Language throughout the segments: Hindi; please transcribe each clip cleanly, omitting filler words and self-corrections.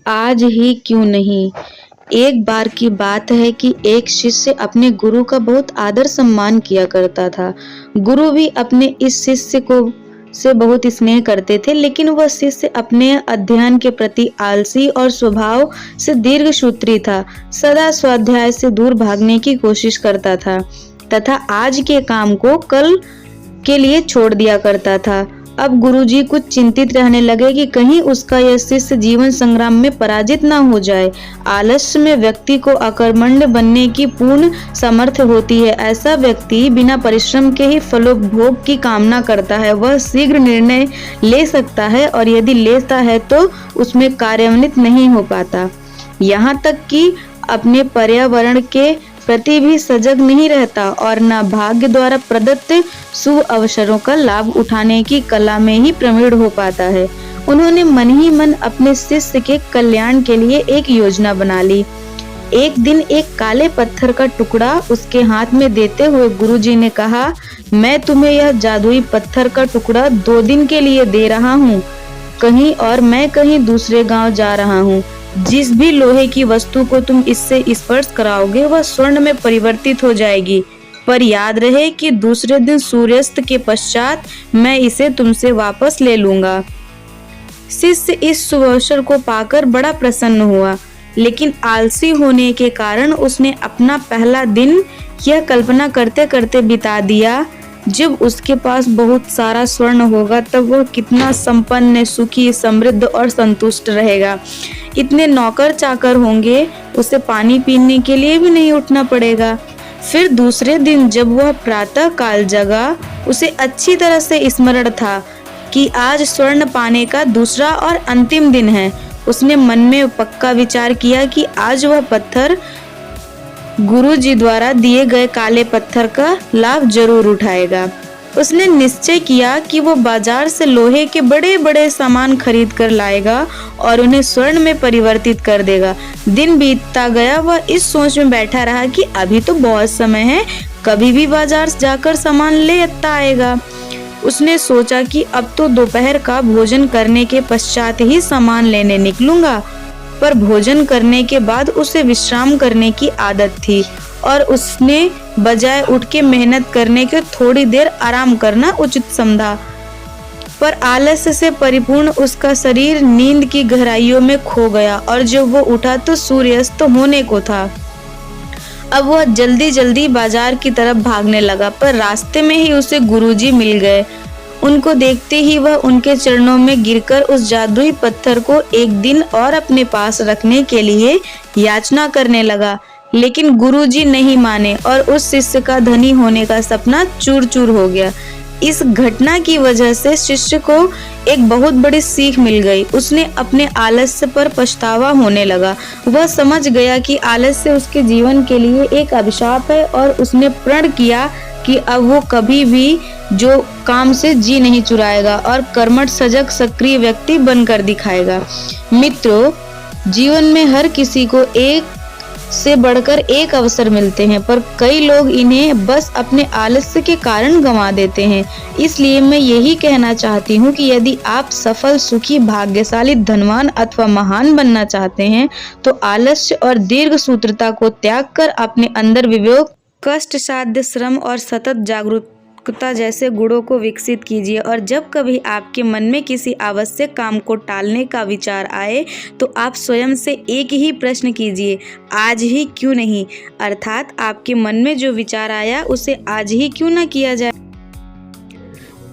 आज ही क्यों नहीं। एक बार की बात है कि एक शिष्य अपने गुरु का बहुत आदर सम्मान किया करता था। गुरु भी अपने इस शिष्य को से बहुत स्नेह करते थे, लेकिन वह शिष्य अपने अध्ययन के प्रति आलसी और स्वभाव से दीर्घसूत्री था। सदा स्वाध्याय से दूर भागने की कोशिश करता था तथा आज के काम को कल के लिए छोड़ दिया करता था। अब गुरुजी कुछ चिंतित रहने लगे कि कहीं उसका यह शिष्य जीवन संग्राम में पराजित न हो जाए। आलस्य में व्यक्ति को अकर्मण्य बनने की पूर्ण सामर्थ्य होती है। ऐसा व्यक्ति बिना परिश्रम के ही फलोपभोग की कामना करता है। वह शीघ्र निर्णय ले सकता है और यदि लेता है तो उसमें कार्यान्वित नहीं हो पाता। यहाँ तक कि अपने पर्यावरण के प्रति भी सजग नहीं रहता और न भाग्य द्वारा प्रदत्त शुभ अवसरों का लाभ उठाने की कला में ही प्रवीण हो पाता है। उन्होंने मन ही मन अपने शिष्य के कल्याण के लिए एक योजना बना ली। एक दिन एक काले पत्थर का टुकड़ा उसके हाथ में देते हुए गुरुजी ने कहा, मैं तुम्हें यह जादुई पत्थर का टुकड़ा 2 दिन के लिए दे रहा हूँ कहीं, और मैं कहीं दूसरे गांव जा रहा हूँ। जिस भी लोहे की वस्तु को तुम इससे स्पर्श कराओगे वह स्वर्ण में परिवर्तित हो जाएगी, पर याद रहे कि दूसरे दिन सूर्यास्त के पश्चात मैं इसे तुमसे वापस ले लूंगा। शिष्य इस शुभ अवसर को पाकर बड़ा प्रसन्न हुआ, लेकिन आलसी होने के कारण उसने अपना पहला दिन यह कल्पना करते करते बिता दिया, जब उसके पास बहुत सारा स्वर्ण होगा तब वह कितना संपन्न, सुखी, समृद्ध और संतुष्ट रहेगा। इतने नौकर चाकर होंगे, उसे पानी पीने के लिए भी नहीं उठना पड़ेगा। फिर दूसरे दिन जब वह प्रातः काल जगा, उसे अच्छी तरह से स्मरण था कि आज स्वर्ण पाने का दूसरा और अंतिम दिन है। उसने मन में पक्का विचार किया कि आज वह पत्थर गुरु जी द्वारा दिए गए काले पत्थर का लाभ जरूर उठाएगा। उसने निश्चय किया कि वो बाजार से लोहे के बड़े बड़े सामान खरीद कर लाएगा और उन्हें स्वर्ण में परिवर्तित कर देगा। दिन बीतता गया, वह इस सोच में बैठा रहा कि अभी तो बहुत समय है, कभी भी बाजार जाकर सामान ले आता आएगा। उसने सोचा कि अब तो दोपहर का भोजन करने के पश्चात ही सामान लेने निकलूंगा, पर भोजन करने के बाद उसे विश्राम करने की आदत थी और उसने बजाय उठ के मेहनत करने के थोड़ी देर आराम करना उचित समझा। पर आलस्य से परिपूर्ण उसका शरीर नींद की गहराइयों में खो गया और जब वो उठा तो सूर्यास्त होने को था। अब वह जल्दी जल्दी बाजार की तरफ भागने लगा, पर रास्ते में ही उसे गुरुजी मिल गए। उनको देखते ही वह उनके चरणों में गिरकर उस जादुई पत्थर को एक दिन और अपने पास रखने के लिए याचना करने लगा, लेकिन गुरुजी नहीं माने और उस शिष्य का धनी होने का सपना चूर चूर हो गया। इस घटना की वजह से शिष्य को एक बहुत बड़ी सीख मिल गई। उसने अपने आलस्य पर पछतावा होने लगा। वह समझ गया कि आलस्य उसके जीवन के लिए एक अभिशाप है और उसने प्रण किया कि अब वो कभी भी जो काम से जी नहीं चुराएगा और कर्मठ, सजग, सक्रिय व्यक्ति बनकर दिखाएगा। मित्रों, जीवन में हर किसी को एक से बढ़कर एक अवसर मिलते हैं, पर कई लोग इन्हें बस अपने आलस्य के कारण गंवा देते हैं। इसलिए मैं यही कहना चाहती हूँ कि यदि आप सफल, सुखी, भाग्यशाली, धनवान अथवा महान बनना चाहते हैं तो आलस्य और दीर्घ सूत्रता को त्याग कर अपने अंदर विवेक, कष्ट साध्य श्रम और सतत जागरूकता जैसे गुणों को विकसित कीजिए। और जब कभी आपके मन में किसी आवश्यक काम को टालने का विचार आए तो आप स्वयं से एक ही प्रश्न कीजिए, आज ही क्यों नहीं। अर्थात आपके मन में जो विचार आया उसे आज ही क्यों ना किया जाए।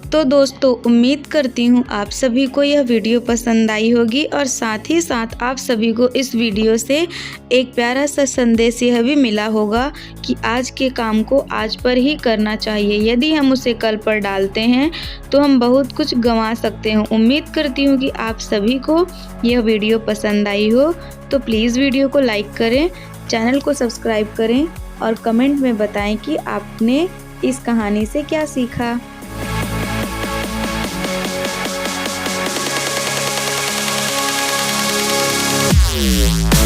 तो दोस्तों, उम्मीद करती हूँ आप सभी को यह वीडियो पसंद आई होगी और साथ ही साथ आप सभी को इस वीडियो से एक प्यारा सा संदेश यह भी मिला होगा कि आज के काम को आज पर ही करना चाहिए। यदि हम उसे कल पर डालते हैं तो हम बहुत कुछ गंवा सकते हैं। उम्मीद करती हूँ कि आप सभी को यह वीडियो पसंद आई हो, तो प्लीज़ वीडियो को लाइक करें, चैनल को सब्सक्राइब करें और कमेंट में बताएं कि आपने इस कहानी से क्या सीखा। Yeah.